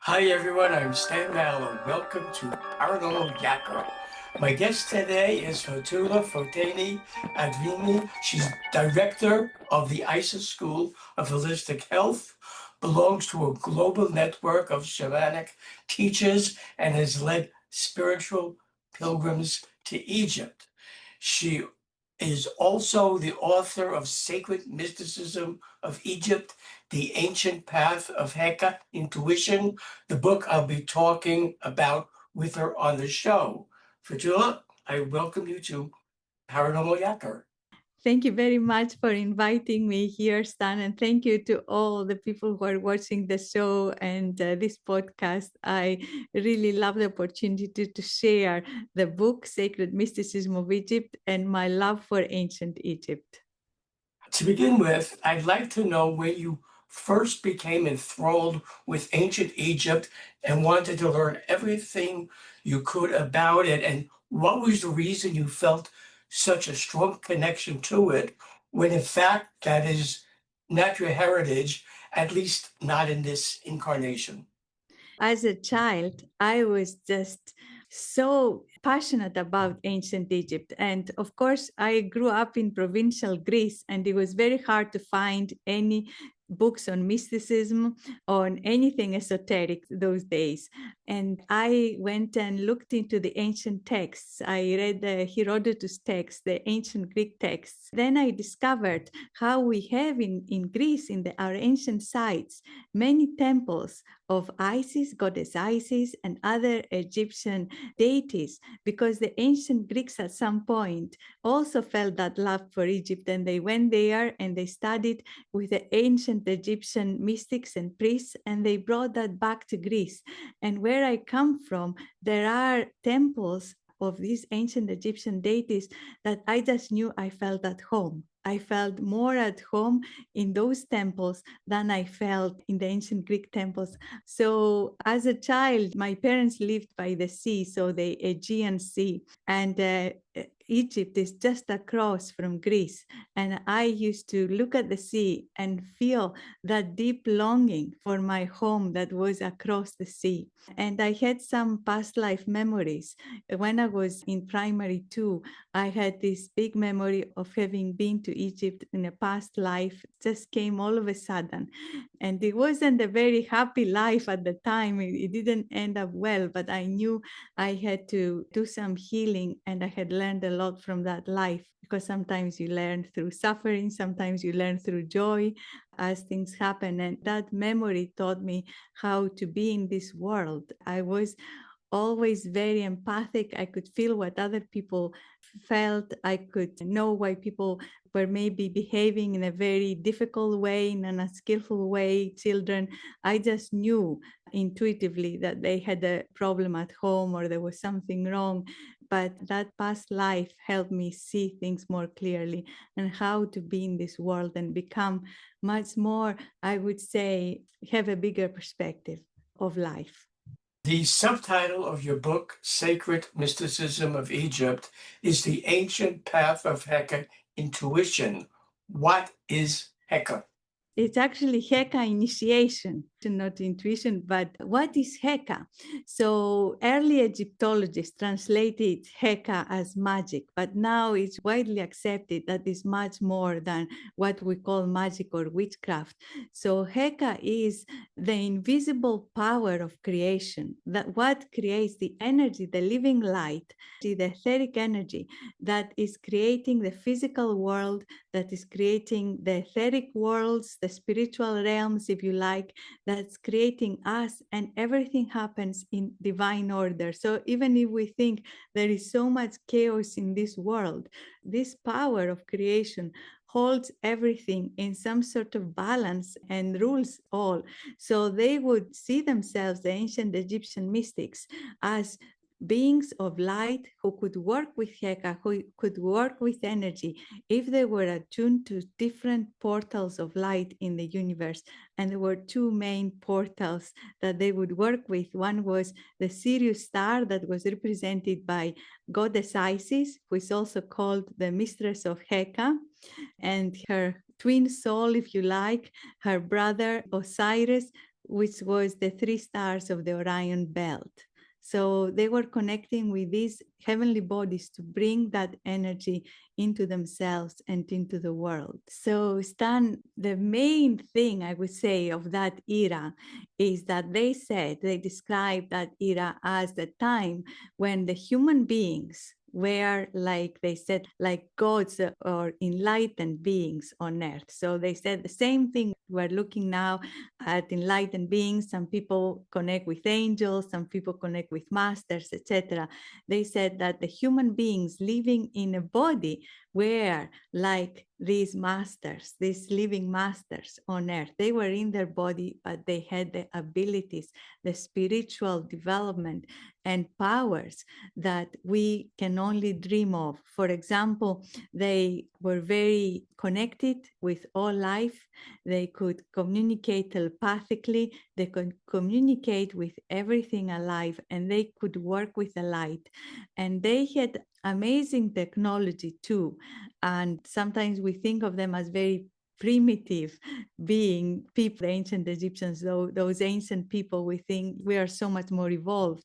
Hi everyone, I'm Stan Mallow. Welcome to Paranormal Yakker. My guest today is Fotoula Foteini Adrimi. She's director of the ISIS School of Holistic Health, belongs to a global network of shamanic teachers, and has led spiritual pilgrims to Egypt. She is also the author of Sacred Mysticism of Egypt, The Ancient Path of HEKA, Intuition, the book I'll be talking about with her on the show. Fotoula, I welcome you to Paranormal Yakker. Thank you very much for inviting me here, Stan, and thank you to all the people who are watching the show and this podcast. I really love the opportunity to share the book, Sacred Mysticism of Egypt, and my love for ancient Egypt. To begin with, I'd like to know when you first became enthralled with ancient Egypt and wanted to learn everything you could about it, and what was the reason you felt such a strong connection to it, when in fact that is not your heritage, at least not in this incarnation. As a child, I was just so passionate about ancient Egypt. And of course, I grew up in provincial Greece, and it was very hard to find any books on mysticism, on anything esoteric those days. And I went and looked into the ancient texts. I read the Herodotus text, the ancient Greek texts. Then I discovered how we have in Greece, our ancient sites, many temples of Isis, goddess Isis, and other Egyptian deities, because the ancient Greeks at some point also felt that love for Egypt, and they went there and they studied with the ancient Egyptian mystics and priests, and they brought that back to Greece. And where I come from, there are temples of these ancient Egyptian deities that I just knew I felt at home. I felt more at home in those temples than I felt in the ancient Greek temples. So as a child, my parents lived by the sea, so the Aegean Sea, and Egypt is just across from Greece. And I used to look at the sea and feel that deep longing for my home that was across the sea. And I had some past life memories. When I was in primary 2, I had this big memory of having been to Egypt in a past life. It just came all of a sudden. And it wasn't a very happy life at the time. It didn't end up well, but I knew I had to do some healing, and I had learned a lot from that life, because sometimes you learn through suffering, sometimes you learn through joy as things happen. And that memory taught me how to be in this world. I was always very empathic. I could feel what other people felt. I could know why people were maybe behaving in a very difficult way, in an unskillful way, children. I just knew intuitively that they had a problem at home or there was something wrong. But that past life helped me see things more clearly and how to be in this world and become much more, I would say, have a bigger perspective of life. The subtitle of your book, Sacred Mysticism of Egypt, is The Ancient Path of HEKA, Intuition. What is HEKA? It's actually HEKA initiation, not intuition, but what is HEKA? So early Egyptologists translated HEKA as magic, but now it's widely accepted that it's much more than what we call magic or witchcraft. So HEKA is the invisible power of creation, that what creates the energy, the living light, the etheric energy that is creating the physical world, that is creating the etheric worlds, the spiritual realms, if you like, that's creating us, and everything happens in divine order. So even if we think there is so much chaos in this world, this power of creation holds everything in some sort of balance and rules all. So they would see themselves, the ancient Egyptian mystics, as beings of light who could work with HEKA, who could work with energy if they were attuned to different portals of light in the universe. And there were two main portals that they would work with. One was the Sirius star that was represented by goddess Isis, who is also called the mistress of HEKA, and her twin soul, if you like, her brother Osiris, which was the 3 stars of the Orion belt. So they were connecting with these heavenly bodies to bring that energy into themselves and into the world. So Stan, the main thing I would say of that era is that they described that era as the time when the human beings were, like they said, like gods or enlightened beings on earth. So they said the same thing. We're looking now at enlightened beings. Some people connect with angels, some people connect with masters, etc. They said that the human beings living in a body were like these masters, these living masters on earth. They were in their body, but they had the abilities, the spiritual development and powers that we can only dream of. For example, they were very connected with all life. They could communicate telepathically. They could communicate with everything alive, and they could work with the light. And they had amazing technology too. And sometimes we think of them as very primitive being people, the ancient Egyptians, those ancient people, we think we are so much more evolved.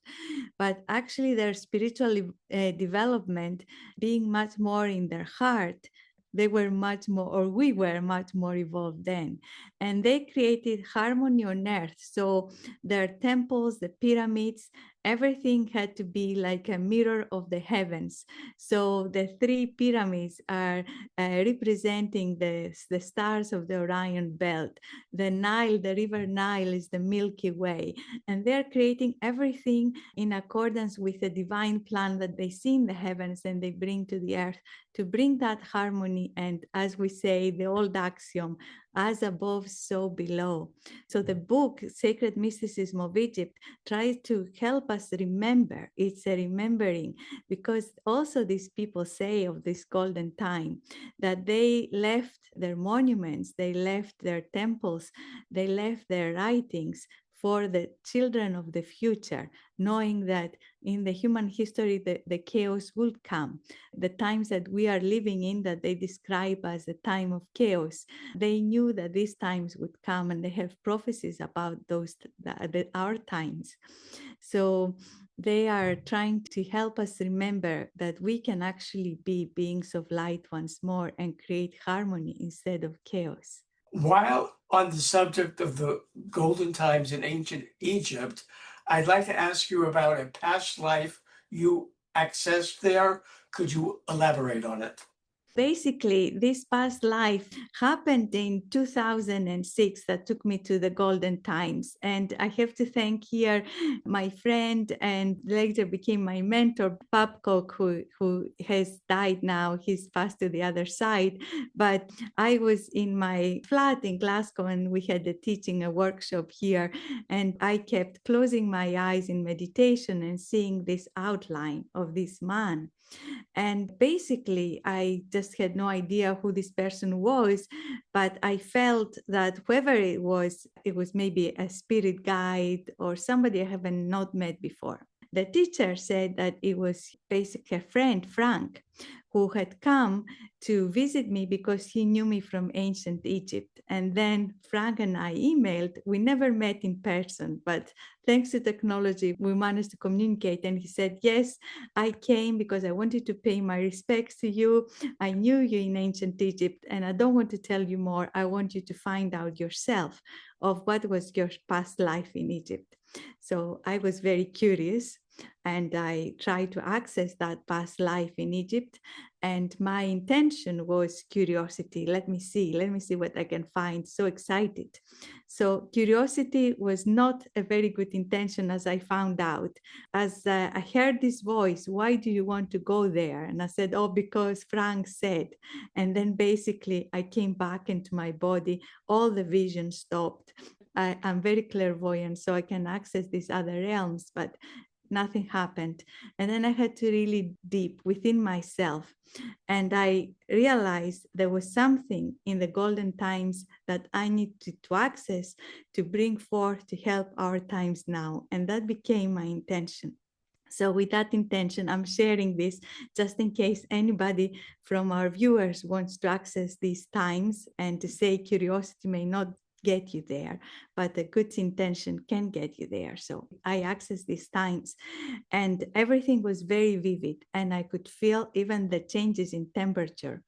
But actually their spiritual development being much more in their heart, they were much more, or we were much more evolved then. And they created harmony on earth. So their temples, the pyramids, everything had to be like a mirror of the heavens. So the 3 pyramids are representing the stars of the Orion belt. The Nile, the river Nile, is the Milky Way. And they're creating everything in accordance with the divine plan that they see in the heavens and they bring to the earth to bring that harmony. And as we say, the old axiom, as above, so below. So the book, Sacred Mysticism of Egypt, tries to help us remember. It's a remembering, because also these people say of this golden time that they left their monuments, they left their temples, they left their writings for the children of the future, knowing that in the human history, the chaos will come. The times that we are living in, that they describe as a time of chaos, they knew that these times would come, and they have prophecies about our times. So they are trying to help us remember that we can actually be beings of light once more and create harmony instead of chaos. While on the subject of the golden times in ancient Egypt, I'd like to ask you about a past life you accessed there. Could you elaborate on it? Basically, this past life happened in 2006 that took me to the golden times. And I have to thank here my friend and later became my mentor, Babcock, who has died now. He's passed to the other side. But I was in my flat in Glasgow and we had a workshop here. And I kept closing my eyes in meditation and seeing this outline of this man. And basically, I just had no idea who this person was, but I felt that whoever it was maybe a spirit guide or somebody I haven't not met before. The teacher said that it was basically a friend, Frank, who had come to visit me because he knew me from ancient Egypt. And then Frank and I emailed. We never met in person, but thanks to technology, we managed to communicate. And he said, yes, I came because I wanted to pay my respects to you. I knew you in ancient Egypt, and I don't want to tell you more. I want you to find out yourself of what was your past life in Egypt. So I was very curious, and I tried to access that past life in Egypt. And my intention was curiosity. Let me see what I can find. So excited. So curiosity was not a very good intention, as I found out. As I heard this voice, why do you want to go there? And I said, oh, because Frank said. And then basically I came back into my body. All the vision stopped. I'm very clairvoyant, so I can access these other realms, but nothing happened. And then I had to really deep within myself. And I realized there was something in the golden times that I needed to access to bring forth to help our times now. And that became my intention. So with that intention, I'm sharing this just in case anybody from our viewers wants to access these times and to say curiosity may not get you there, but a good intention can get you there. So I accessed these times and everything was very vivid, and I could feel even the changes in temperature.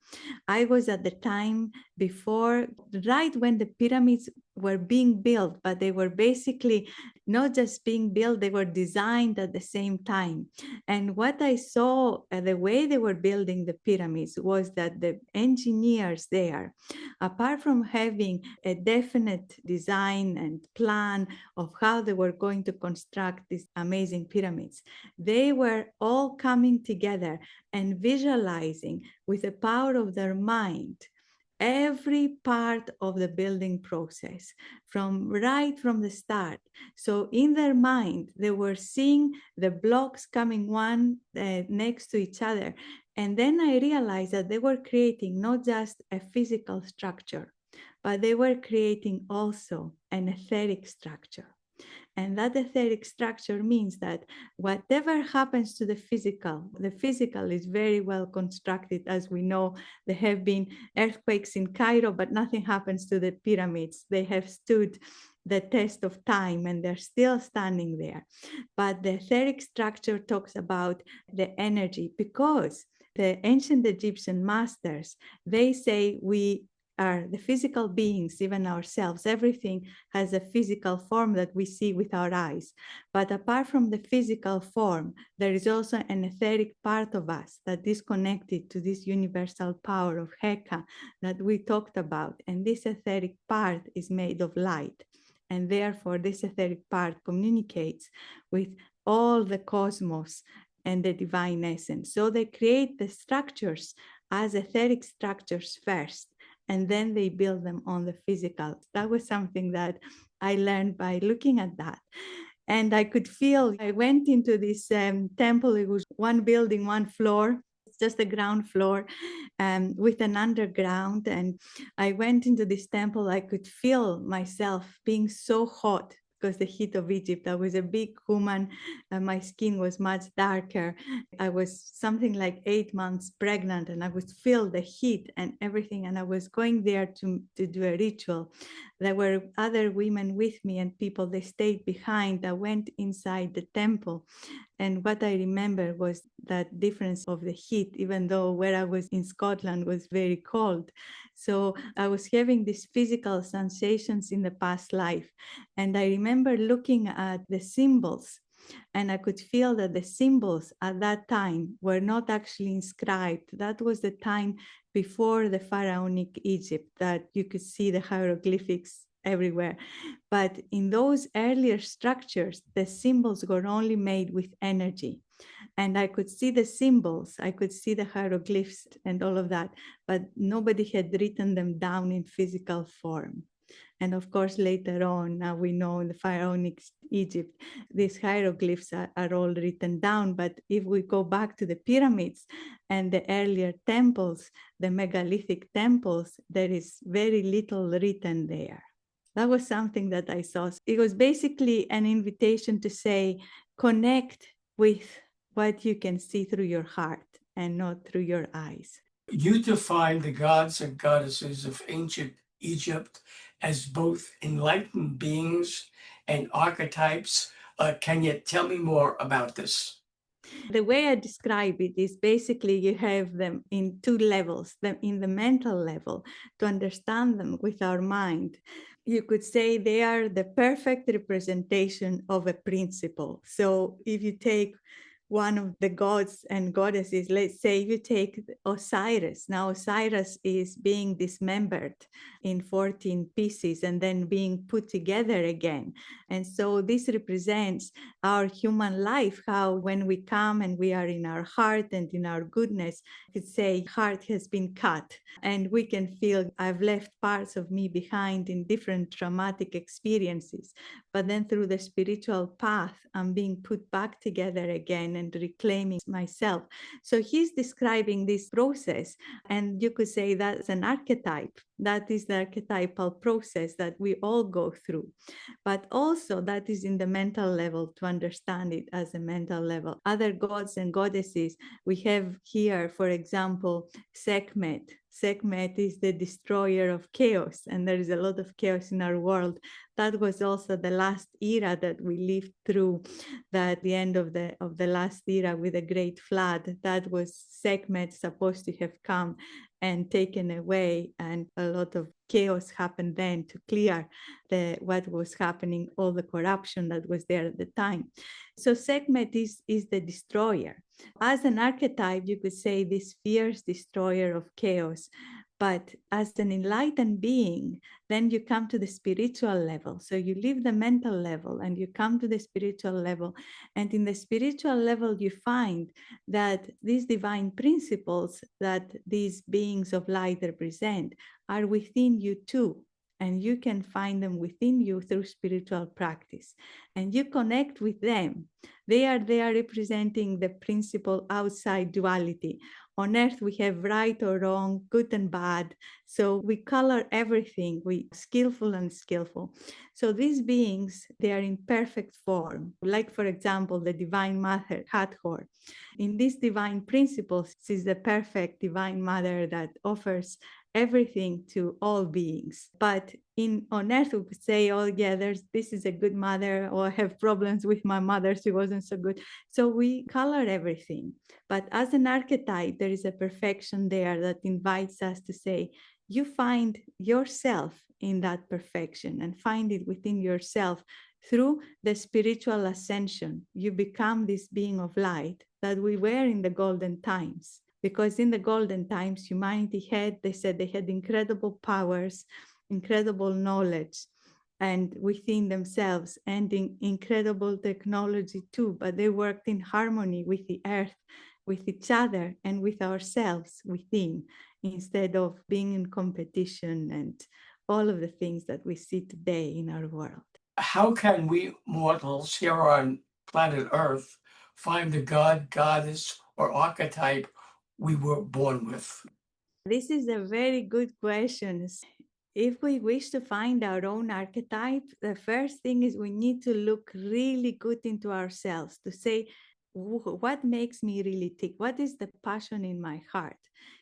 I was at the time before, right when the pyramids were being built, but they were basically not just being built, they were designed at the same time. And what I saw, the way they were building the pyramids, was that the engineers there, apart from having a definite design and plan of how they were going to construct these amazing pyramids, they were all coming together and visualizing with the power of their mind every part of the building process right from the start. So in their mind, they were seeing the blocks coming one next to each other. And then I realized that they were creating not just a physical structure, but they were creating also an etheric structure. And that etheric structure means that whatever happens to the physical is very well constructed. As we know, there have been earthquakes in Cairo, but nothing happens to the pyramids. They have stood the test of time and they're still standing there. But the etheric structure talks about the energy, because the ancient Egyptian masters, they say we are the physical beings, even ourselves. Everything has a physical form that we see with our eyes. But apart from the physical form, there is also an etheric part of us that is connected to this universal power of HEKA that we talked about. And this etheric part is made of light. And therefore, this etheric part communicates with all the cosmos and the divine essence. So they create the structures as etheric structures first, and then they build them on the physical. That was something that I learned by looking at that. And I could feel, I went into this temple, it was one building, one floor, just a ground floor with an underground. And I went into this temple, I could feel myself being so hot because the heat of Egypt. I was a big woman, my skin was much darker. I was something like 8 months pregnant, and I would feel the heat and everything. And I was going there to do a ritual. There were other women with me and people, they stayed behind. I went inside the temple. And what I remember was that difference of the heat, even though where I was in Scotland was very cold. So I was having these physical sensations in the past life. And I remember looking at the symbols, and I could feel that the symbols at that time were not actually inscribed. That was the time before the pharaonic Egypt, that you could see the hieroglyphics everywhere. But in those earlier structures, the symbols were only made with energy. And I could see the symbols, I could see the hieroglyphs and all of that, but nobody had written them down in physical form. And of course, later on, now we know in the pharaonic Egypt, these hieroglyphs are all written down. But if we go back to the pyramids and the earlier temples, the megalithic temples, there is very little written there. That was something that I saw. It was basically an invitation to say, connect with what you can see through your heart and not through your eyes. You define the gods and goddesses of ancient Egypt as both enlightened beings and archetypes. Can you tell me more about this? The way I describe it is basically you have them in two levels, them in the mental level, to understand them with our mind. You could say they are the perfect representation of a principle. So if you take one of the gods and goddesses, let's say you take Osiris. Now Osiris is being dismembered in 14 pieces and then being put together again. And so this represents our human life, how when we come and we are in our heart and in our goodness, you could say heart has been cut, and we can feel I've left parts of me behind in different traumatic experiences. But then through the spiritual path, I'm being put back together again and reclaiming myself. So he's describing this process, and you could say that's an archetype. That is the archetypal process that we all go through. But also that is in the mental level, to understand it as a mental level. Other gods and goddesses, we have here, for example, Sekhmet. Sekhmet is the destroyer of chaos, and there is a lot of chaos in our world. That was also the last era that we lived through, that the end of the last era with a great flood. That was Sekhmet supposed to have come and taken away, and a lot of chaos happened then to clear what was happening, all the corruption that was there at the time. So Sekhmet is the destroyer. As an archetype, you could say this fierce destroyer of chaos. But as an enlightened being, then you come to the spiritual level. So you leave the mental level and you come to the spiritual level. And in the spiritual level, you find that these divine principles that these beings of light represent are within you too. And you can find them within you through spiritual practice. And you connect with them. They are representing the principle outside duality. On earth, we have right or wrong, good and bad. So we color everything, we skillful and skillful. So these beings, they are in perfect form. Like, for example, the Divine Mother, Hathor. In these divine principles, she is the perfect Divine Mother that offers everything to all beings. But on earth, we could say, oh yeah, this is a good mother, or I have problems with my mother, she wasn't so good. So we color everything. But as an archetype, there is a perfection there that invites us to say, you find yourself in that perfection and find it within yourself through the spiritual ascension. You become this being of light that we were in the golden times. Because in the golden times, humanity they said they had incredible powers, incredible knowledge, and within themselves, and incredible technology too, but they worked in harmony with the earth, with each other, and with ourselves within, instead of being in competition and all of the things that we see today in our world. How can we mortals here on planet Earth find the god, goddess, or archetype we were born with? This is a very good question. If we wish to find our own archetype, the first thing is we need to look really good into ourselves to say, what makes me really tick? What is the passion in my heart?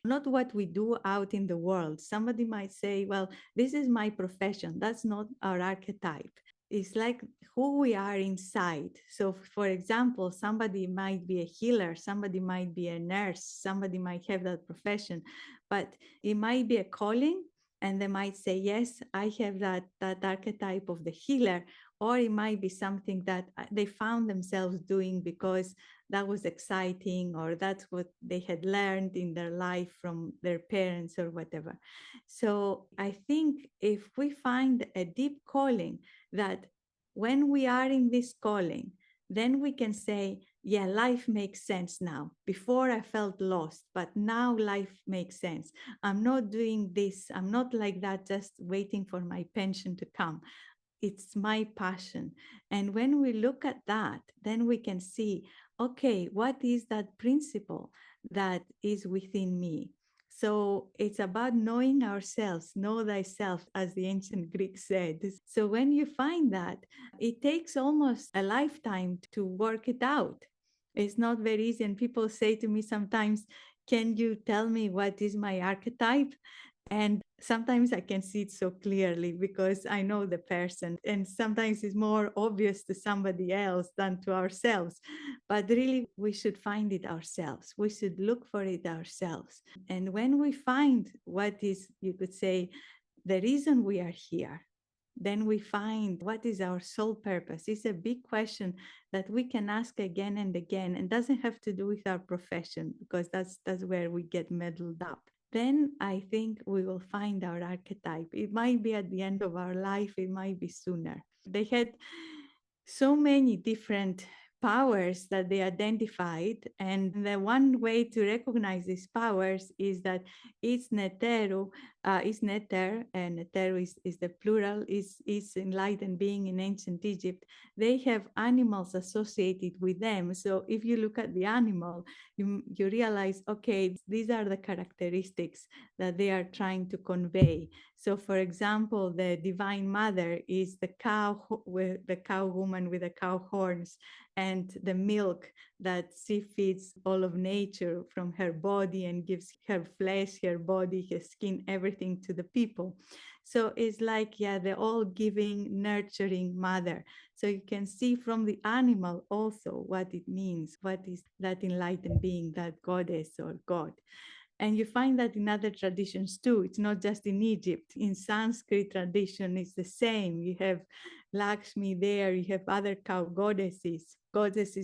Not what we do out in the world. Somebody might say, well, this is my profession. That's not our archetype. It's like who we are inside. So, for example, somebody might be a healer, somebody might be a nurse, somebody might have that profession, but it might be a calling, and they might say, yes, I have that archetype of the healer, or it might be something that they found themselves doing because that was exciting, or that's what they had learned in their life from their parents or whatever. So I think if we find a deep calling, that when we are in this calling, then we can say, yeah, life makes sense now. Before I felt lost, but now life makes sense. I'm not doing this. I'm not like that, just waiting for my pension to come. It's my passion. And when we look at that, then we can see, okay, what is that principle that is within me? So it's about knowing ourselves, know thyself, as the ancient Greeks said. So when you find that, it takes almost a lifetime to work it out. It's not very easy. And people say to me sometimes, can you tell me what is my archetype? And sometimes I can see it so clearly because I know the person, and sometimes it's more obvious to somebody else than to ourselves. But really, we should find it ourselves. We should look for it ourselves. And when we find what is, you could say, the reason we are here, then we find what is our sole purpose. It's a big question that we can ask again and again, and doesn't have to do with our profession, because that's where we get muddled up. Then I think we will find our archetype. It might be at the end of our life, it might be sooner. They had so many different powers that they identified, and the one way to recognize these powers is that each Neteru is Neter, and Neter is the plural, is enlightened being in ancient Egypt. They have animals associated with them. So if you look at the animal, you realize, okay, these are the characteristics that they are trying to convey. So for example, the Divine Mother is the cow, with the cow woman with the cow horns, and the milk that she feeds all of nature from her body and gives her flesh, her body, her skin, everything to the people. So it's like, yeah, the all-giving, nurturing mother. So you can see from the animal also what it means, what is that enlightened being, that goddess or God. And you find that in other traditions too. It's not just in Egypt. In Sanskrit tradition, it's the same. You have Lakshmi there, you have other cow goddesses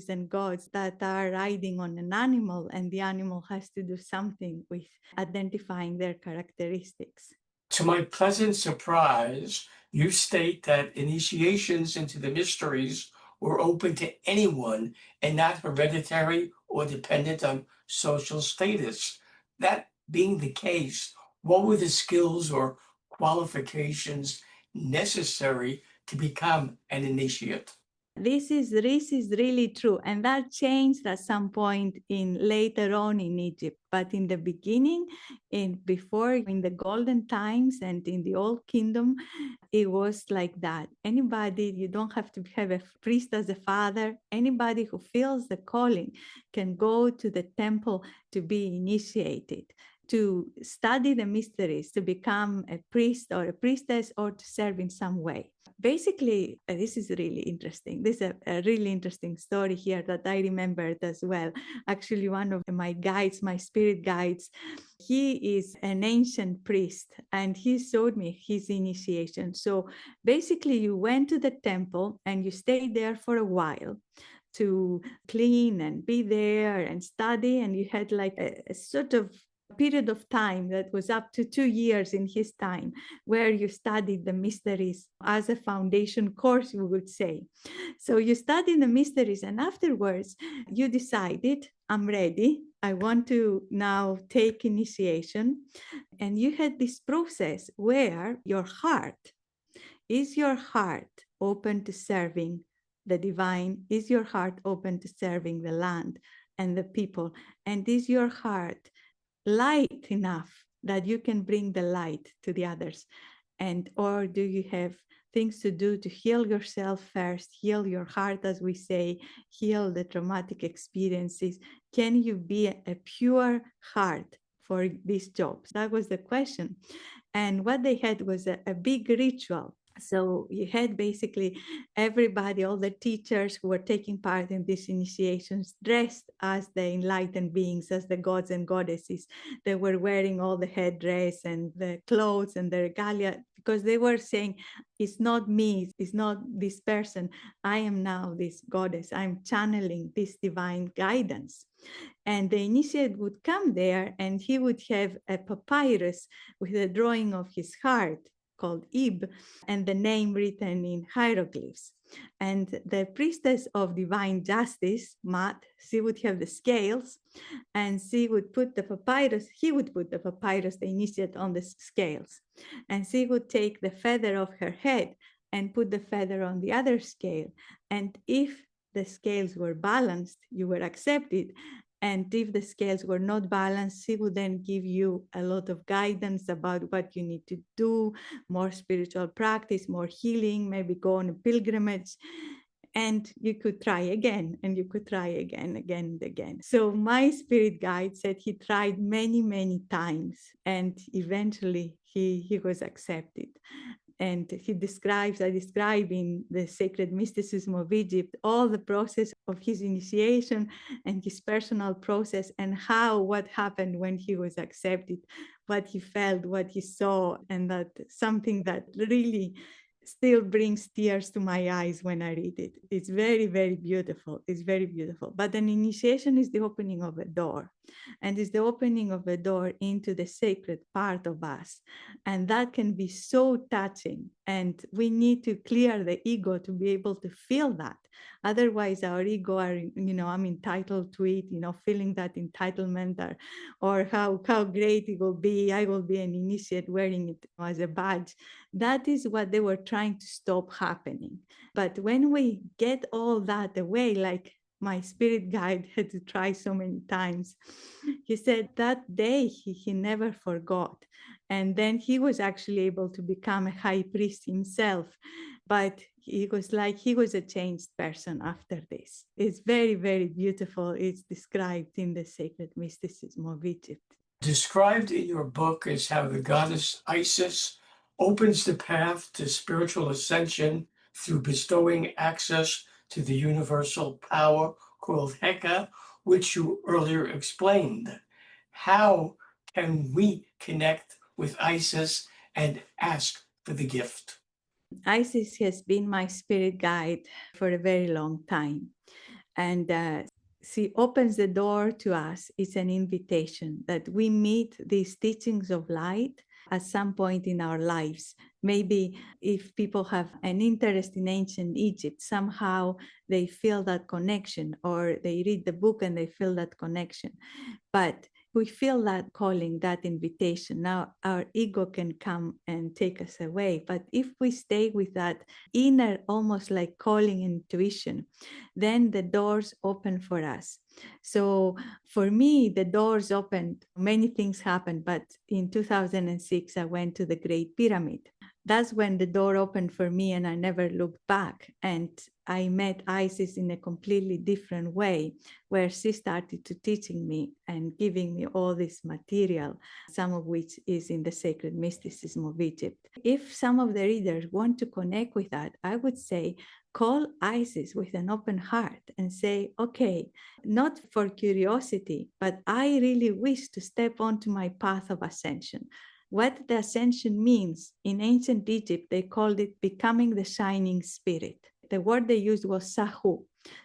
and gods that are riding on an animal, and the animal has to do something with identifying their characteristics. To my pleasant surprise, you state that initiations into the mysteries were open to anyone and not hereditary or dependent on social status. That being the case, what were the skills or qualifications necessary to become an initiate? This is really true, and that changed at some point in later on in Egypt. But in the beginning, in the golden times and in the Old Kingdom, it was like that. Anybody, you don't have to have a priest as a father. Anybody who feels the calling can go to the temple to be initiated, to study the mysteries, to become a priest or a priestess, or to serve in some way. Basically, this is really interesting. This is a really interesting story here that I remembered as well. Actually, one of my guides, my spirit guides, he is an ancient priest, and he showed me his initiation. So basically, you went to the temple and you stayed there for a while to clean and be there and study, and you had like a sort of period of time that was up to 2 years in his time, where you studied the mysteries as a foundation course, we would say. So you studied the mysteries, and afterwards you decided, I'm ready, I want to now take initiation. And you had this process where your heart open to serving the divine? Is your heart open to serving the land and the people? And is your heart light enough that you can bring the light to the others? And or do you have things to do to heal yourself first, heal your heart, as we say, heal the traumatic experiences? Can you be a pure heart for these jobs? That was the question. And what they had was a big ritual. So you had basically everybody, all the teachers who were taking part in these initiations, dressed as the enlightened beings, as the gods and goddesses. They were wearing all the headdress and the clothes and the regalia, because they were saying, it's not me, it's not this person. I am now this goddess. I'm channeling this divine guidance. And the initiate would come there, and he would have a papyrus with a drawing of his heart called Ib, and the name written in hieroglyphs. And the priestess of divine justice, Mat, she would have the scales, and she would put the papyrus, he would put the papyrus, the initiate, on the scales. And she would take the feather of her head and put the feather on the other scale. And if the scales were balanced, you were accepted. And if the scales were not balanced, she would then give you a lot of guidance about what you need to do, more spiritual practice, more healing, maybe go on a pilgrimage. And you could try again, and you could try again and again. So my spirit guide said he tried many, many times, and eventually he was accepted. And I describe in the Sacred Mysticism of Egypt all the process of his initiation and his personal process, and what happened when he was accepted, what he felt, what he saw, and that something that really still brings tears to my eyes when I read it. It's very, very beautiful. It's very beautiful. But an initiation is the opening of a door, and it's the opening of a door into the sacred part of us. And that can be so touching And we need to clear the ego to be able to feel that. Otherwise, our ego are, I'm entitled to it, feeling that entitlement, or how great it will be. I will be an initiate wearing it as a badge. That is what they were trying to stop happening. But when we get all that away, like my spirit guide had to try so many times, he said that day he never forgot. And then he was actually able to become a high priest himself. But he was like, he was a changed person after this. It's very, very beautiful. It's described in the Sacred Mysticism of Egypt. Described in your book is how the goddess Isis opens the path to spiritual ascension through bestowing access to the universal power called HEKA, which you earlier explained. How can we connect with Isis and ask for the gift? Isis has been my spirit guide for a very long time. And she opens the door to us. It's an invitation that we meet these teachings of light at some point in our lives. Maybe if people have an interest in ancient Egypt, somehow they feel that connection, or they read the book and they feel that connection. But we feel that calling, that invitation. Now our ego can come and take us away. But if we stay with that inner, almost like calling intuition, then the doors open for us. So for me, the doors opened, many things happened. But in 2006, I went to the Great Pyramid. That's when the door opened for me, and I never looked back. And I met Isis in a completely different way, where she started to teaching me and giving me all this material, some of which is in the Sacred Mysticism of Egypt. If some of the readers want to connect with that, I would say, call Isis with an open heart and say, okay, not for curiosity, but I really wish to step onto my path of ascension. What the ascension means, in ancient Egypt, they called it becoming the shining spirit. The word they used was sahu.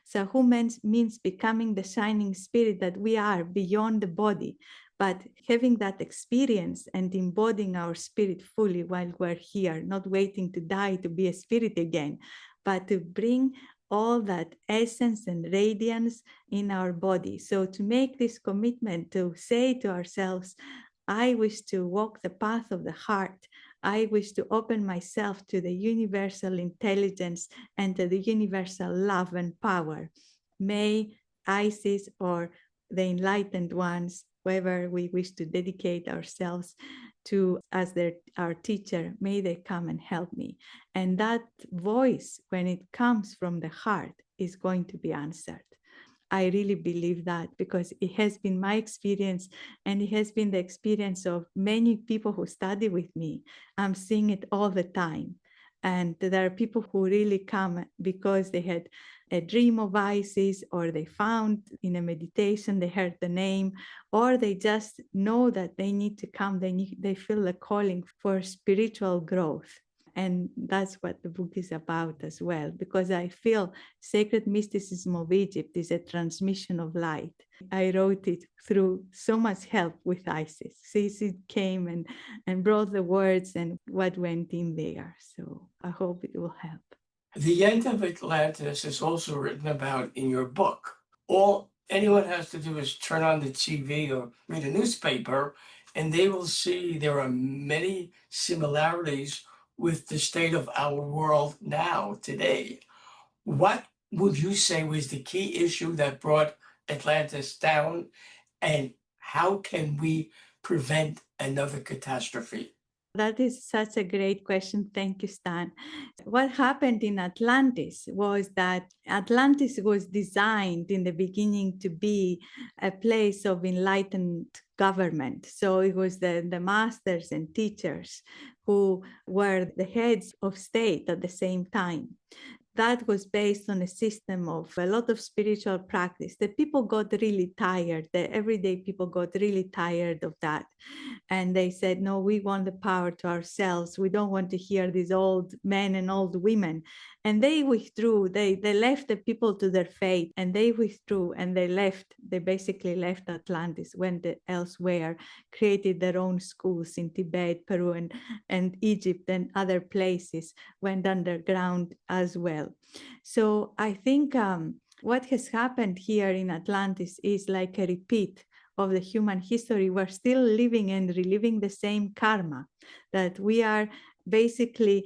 Sahu means becoming the shining spirit that we are beyond the body, but having that experience and embodying our spirit fully while we're here, not waiting to die to be a spirit again, but to bring all that essence and radiance in our body. So to make this commitment to say to ourselves, I wish to walk the path of the heart. I wish to open myself to the universal intelligence and to the universal love and power. May Isis or the enlightened ones, whoever we wish to dedicate ourselves to as our teacher, may they come and help me. And that voice, when it comes from the heart, is going to be answered. I really believe that, because it has been my experience, and it has been the experience of many people who study with me. I'm seeing it all the time. And there are people who really come because they had a dream of Isis, or they found in a meditation, they heard the name, or they just know that they need to come. They feel a calling for spiritual growth. And that's what the book is about as well, because I feel Sacred Mysticism of Egypt is a transmission of light. I wrote it through so much help with Isis. She came and brought the words and what went in there. So I hope it will help. The end of Atlantis is also written about in your book. All anyone has to do is turn on the TV or read a newspaper, and they will see there are many similarities with the state of our world now, today. What would you say was the key issue that brought Atlantis down, and how can we prevent another catastrophe? That is such a great question. Thank you, Stan. What happened in Atlantis was that Atlantis was designed in the beginning to be a place of enlightened government. So it was the masters and teachers who were the heads of state at the same time. That was based on a system of a lot of spiritual practice. The people got really tired. The everyday people got really tired of that. And they said, no, we want the power to ourselves. We don't want to hear these old men and old women. And they withdrew. They left the people to their fate, and they withdrew, and they left. They basically left Atlantis, went elsewhere, created their own schools in Tibet, Peru, and Egypt, and other places, went underground as well. So I think what has happened here in Atlantis is like a repeat of the human history. We're still living and reliving the same karma, that we are basically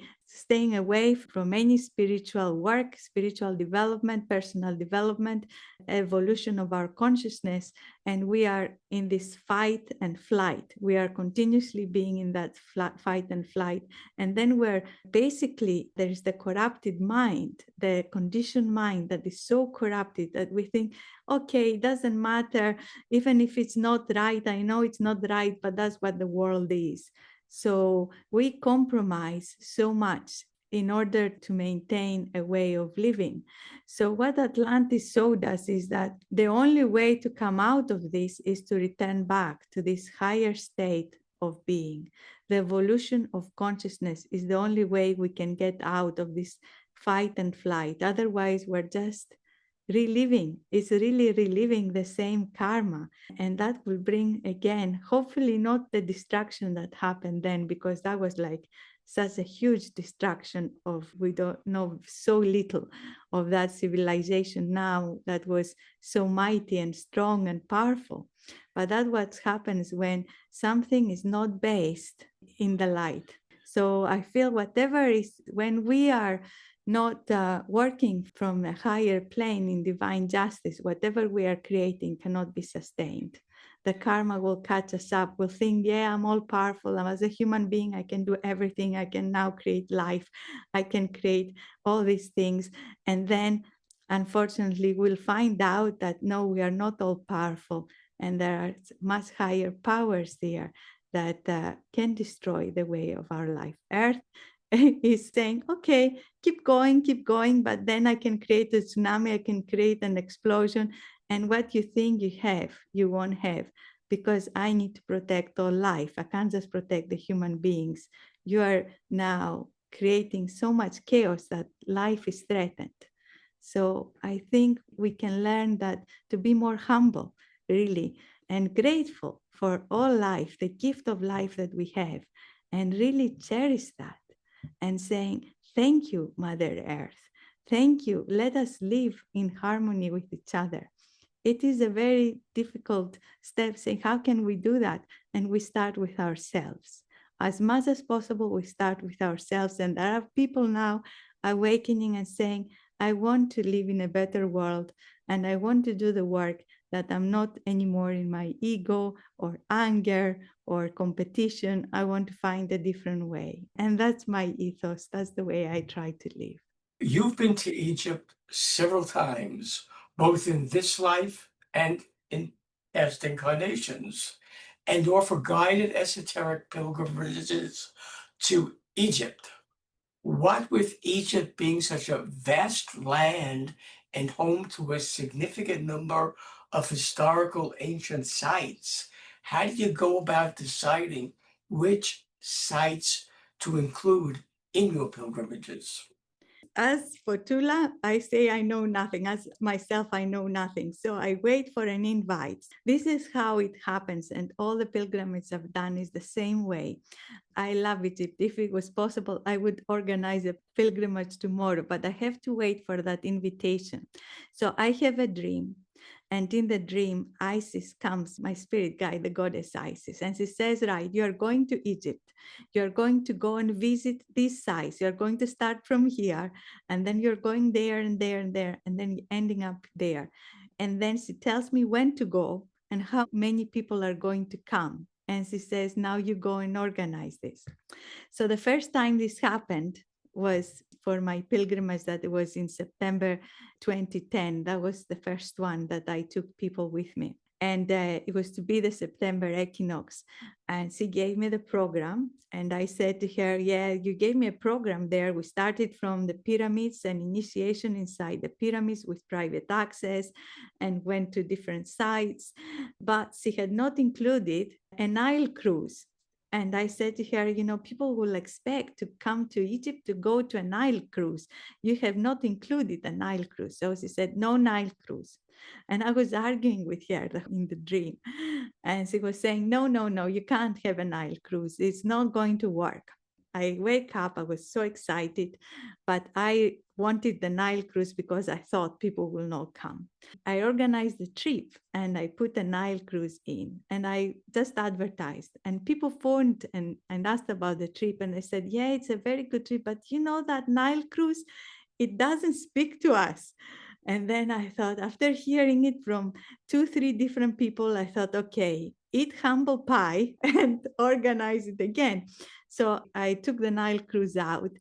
staying away from any spiritual work, spiritual development, personal development, evolution of our consciousness. And we are in this fight and flight. We are continuously being in that fight and flight. And then we're basically, there's the corrupted mind, the conditioned mind that is so corrupted that we think, okay, it doesn't matter, even if it's not right, I know it's not right, but that's what the world is. So we compromise so much in order to maintain a way of living. So what Atlantis showed us is that the only way to come out of this is to return back to this higher state of being. The evolution of consciousness is the only way we can get out of this fight and flight. Otherwise, we're just reliving. It's really reliving the same karma. And that will bring, again, hopefully not the destruction that happened then, because that was like such a huge destruction of, we don't know so little of that civilization now that was so mighty and strong and powerful. But that's what happens when something is not based in the light. So I feel whatever is, when we are not working from a higher plane in divine justice, whatever we are creating cannot be sustained. The karma will catch us up. We'll think, yeah, I'm all powerful. I'm as a human being, I can do everything. I can now create life. I can create all these things. And then, unfortunately, we'll find out that no, we are not all powerful. And there are much higher powers there that can destroy the way of our life. Earth is saying, okay, keep going, but then I can create a tsunami, I can create an explosion, and what you think you have, you won't have, because I need to protect all life. I can't just protect the human beings. You are now creating so much chaos that life is threatened. So I think we can learn that to be more humble, really, and grateful for all life, the gift of life that we have, and really cherish that. And saying, thank you, Mother Earth. Thank you. Let us live in harmony with each other. It is a very difficult step, saying, how can we do that? And we start with ourselves. As much as possible, we start with ourselves. And there are people now awakening and saying, I want to live in a better world, and I want to do the work, that I'm not anymore in my ego or anger or competition. I want to find a different way. And that's my ethos. That's the way I try to live. You've been to Egypt several times, both in this life and in past incarnations, and offer guided esoteric pilgrimages to Egypt. What with Egypt being such a vast land and home to a significant number of historical ancient sites, how do you go about deciding which sites to include in your pilgrimages? As Fotoula, I say I know nothing. As myself, I know nothing. So I wait for an invite. This is how it happens. And all the pilgrimages I've done is the same way. I love Egypt. If it was possible, I would organize a pilgrimage tomorrow, but I have to wait for that invitation. So I have a dream. And in the dream, Isis comes, my spirit guide, the goddess Isis, and she says, right, you're going to Egypt. You're going to go and visit these sites. You're going to start from here, and then you're going there and there and there, and then ending up there. And then she tells me when to go and how many people are going to come. And she says, now you go and organize this. So the first time this happened was for my pilgrimage, that it was in September 2010. That was the first one that I took people with me. And it was to be the September equinox. And she gave me the program. And I said to her, yeah, you gave me a program there. We started from the pyramids and initiation inside the pyramids with private access and went to different sites. But she had not included a Nile cruise. And I said to her, people will expect to come to Egypt to go to a Nile cruise. You have not included a Nile cruise. So she said, no Nile cruise. And I was arguing with her in the dream. And she was saying, no, no, no, you can't have a Nile cruise. It's not going to work. I wake up, I was so excited, but I wanted the Nile cruise because I thought people will not come. I organized the trip and I put a Nile cruise in and I just advertised, and people phoned and asked about the trip, and they said, yeah, it's a very good trip, but that Nile cruise, it doesn't speak to us. And then I thought, after hearing it from 2-3 different people, I thought, okay, eat humble pie and organize it again. So I took the Nile cruise out.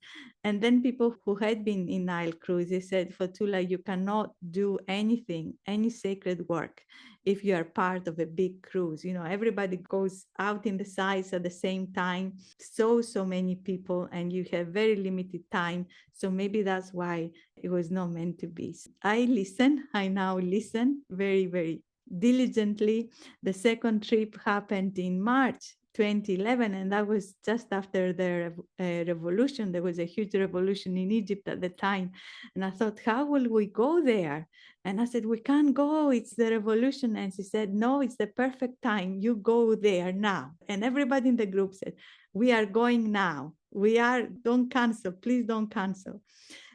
And then people who had been in Nile cruise, they said, Fotoula, you cannot do anything, any sacred work, if you are part of a big cruise. Everybody goes out in the sides at the same time, so many people, and you have very limited time. So maybe that's why it was not meant to be. I now listen very, very diligently. The second trip happened in March 2011, and that was just after the revolution. There was a huge revolution in Egypt at the time, and I thought, how will we go there? And I said, we can't go, it's the revolution. And she said, no, it's the perfect time, you go there now. And everybody in the group said, we are going now, don't cancel, please don't cancel.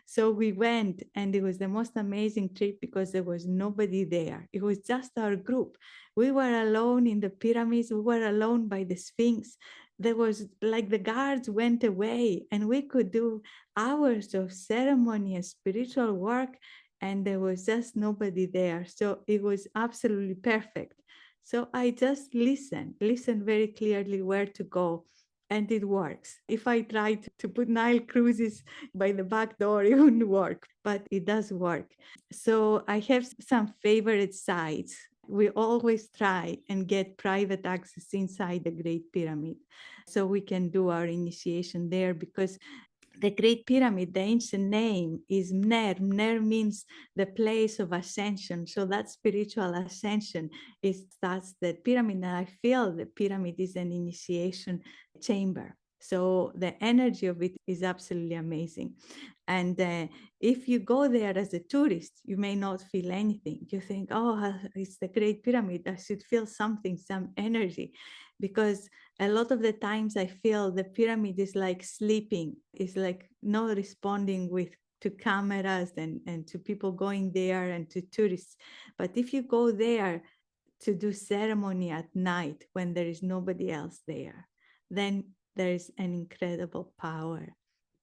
So we went, and it was the most amazing trip because there was nobody there. It was just our group. We were alone in the pyramids. We were alone by the Sphinx. There was like the guards went away, and we could do hours of ceremony and spiritual work, and there was just nobody there. So it was absolutely perfect. So I just listened very clearly where to go. And it works. If I tried to put Nile cruises by the back door, it wouldn't work, but it does work. So I have some favorite sites. We always try and get private access inside the Great Pyramid, so we can do our initiation there, because the Great Pyramid, the ancient name is Mner. Mner means the place of ascension. So that spiritual ascension that's the pyramid. And I feel the pyramid is an initiation chamber. So the energy of it is absolutely amazing. And if you go there as a tourist, you may not feel anything. You think, oh, it's the Great Pyramid, I should feel something, some energy. Because a lot of the times I feel the pyramid is like sleeping, it's like not responding to cameras and to people going there and to tourists. But if you go there to do ceremony at night when there is nobody else there, then there is an incredible power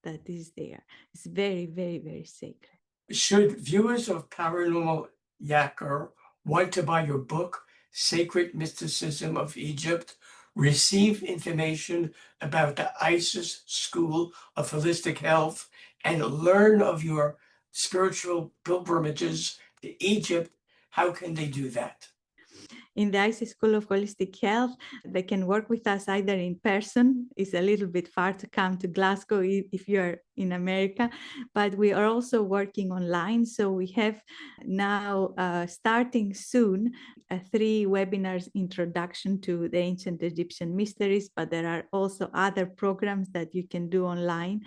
that is there. It's very, very, very sacred. Should viewers of Paranormal Yakker want to buy your book, Sacred Mysticism of Egypt, receive information about the ISIS School of Holistic Health, and learn of your spiritual pilgrimages to Egypt, how can they do that? In the ISIS School of Holistic Health, they can work with us either in person. It's a little bit far to come to Glasgow if you're in America, but we are also working online. So we have now, starting soon, 3 webinars, introduction to the ancient Egyptian mysteries, but there are also other programs that you can do online.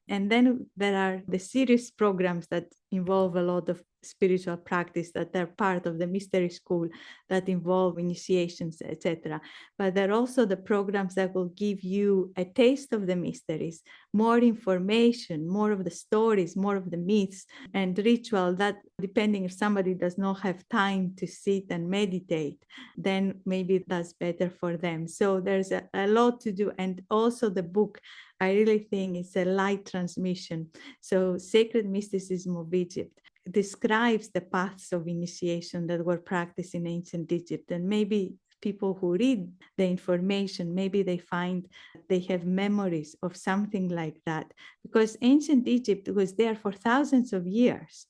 And then there are the series programs that involve a lot of spiritual practice, that are part of the mystery school, that involve initiations, etc. But there are also the programs that will give you a taste of the mysteries, more information, more of the stories, more of the myths and ritual, that depending if somebody does not have time to sit and meditate, then maybe that's better for them. So there's a lot to do. And also the book, I really think it's a light transmission. So Sacred Mysticism of Egypt describes the paths of initiation that were practiced in ancient Egypt. And maybe people who read the information, maybe they find they have memories of something like that, because ancient Egypt was there for thousands of years.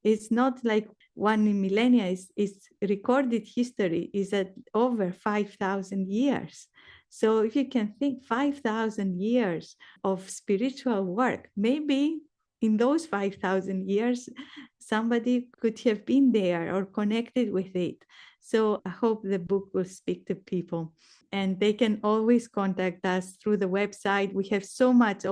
It's not like one millennia. It's recorded history is at over 5,000 years. So if you can think 5,000 years of spiritual work, maybe in those 5,000 years, somebody could have been there or connected with it. So I hope the book will speak to people. And they can always contact us through the website. We have so much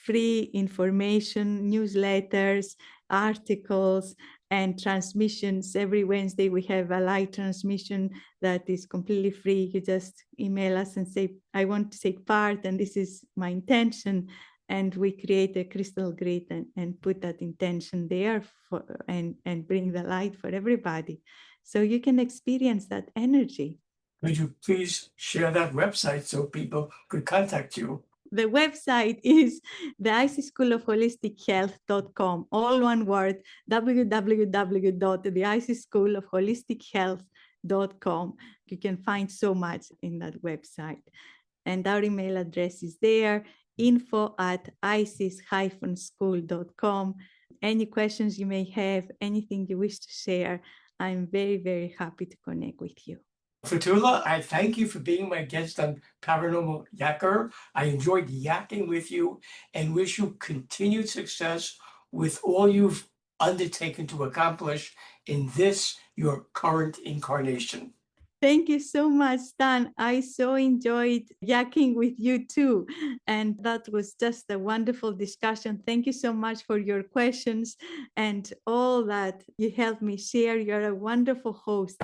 free information, newsletters, articles, and transmissions. Every Wednesday, we have a live transmission that is completely free. You just email us and say, I want to take part, and this is my intention. And we create a crystal grid and put that intention there and bring the light for everybody. So you can experience that energy. Would you please share that website so people could contact you? The website is the IC School of Holistic Health.com, all one word, www.theicschoolofholistichealth.com. You can find so much in that website. And our email address is there, info@isis-school.com. Any questions you may have, anything you wish to share, I'm very, very happy to connect with you. Fotoula, I thank you for being my guest on Paranormal Yakker. I enjoyed yakking with you and wish you continued success with all you've undertaken to accomplish in this, your current incarnation. Thank you so much, Stan. I so enjoyed yakking with you too. And that was just a wonderful discussion. Thank you so much for your questions and all that you helped me share. You're a wonderful host.